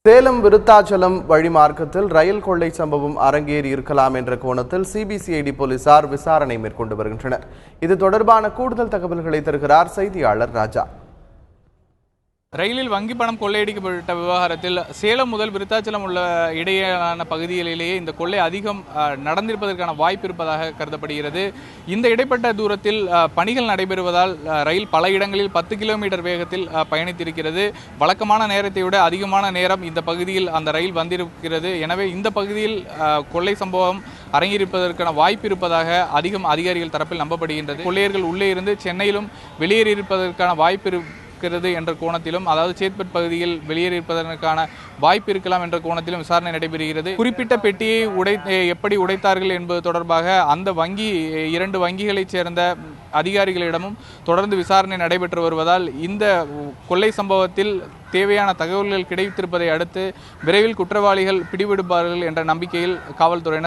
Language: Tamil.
சேலம் விருத்தாச்சலம் வழிமார்க்கத்தில் ரயில் கொள்ளை சம்பவம் அரங்கேறி இருக்கலாம் என்ற கோணத்தில் சிபிசிஐடி போலீசார் விசாரணை மேற்கொண்டு வருகின்றனர். இது தொடர்பான கூடுதல் தகவல்களை தருகிறார் செய்தியாளர் ராஜா. ரயிலில் வங்கி பணம் கொள்ளையடிக்கப்பட்ட விவகாரத்தில் சேலம் முதல் விருத்தாச்சலம் உள்ள இடையிலான பகுதிகளிலேயே இந்த கொள்ளை அதிகம் நடந்திருப்பதற்கான வாய்ப்பு இருப்பதாக கருதப்படுகிறது. இந்த இடைப்பட்ட தூரத்தில் பணிகள் நடைபெறுவதால் ரயில் பல இடங்களில் 10 கிலோமீட்டர் வேகத்தில் பயணித்திருக்கிறது. வழக்கமான நேரத்தை விட அதிகமான நேரம் இந்த பகுதியில் அந்த ரயில் வந்திருக்கிறது. எனவே இந்த பகுதியில் கொள்ளை சம்பவம் அரங்கியிருப்பதற்கான வாய்ப்பு இருப்பதாக அதிகாரிகள் தரப்பில் நம்பப்படுகின்றது. கொள்ளையர்கள் உள்ளே இருந்து சென்னையிலும் வெளியேறியிருப்பதற்கான வாய்ப்பு என்ற கோணத்திலும், அதாவது சேத்பட் பகுதியில் வெளியேறியிருப்பதற்கான வாய்ப்பு இருக்கலாம் என்ற கோணத்திலும் விசாரணை நடைபெறுகிறது. குறிப்பிட்ட பெட்டியை எப்படி உடைத்தார்கள் என்பது தொடர்பாக அந்த இரண்டு வங்கிகளைச் சேர்ந்த அதிகாரிகளிடமும் தொடர்ந்து விசாரணை நடைபெற்று வருவதால் இந்த கொள்ளை சம்பவத்தில் தேவையான தகவல்கள் கிடைத்திருப்பதை அடுத்து விரைவில் குற்றவாளிகள் பிடிபடுவார்கள் என்ற நம்பிக்கையில் காவல்துறையினர்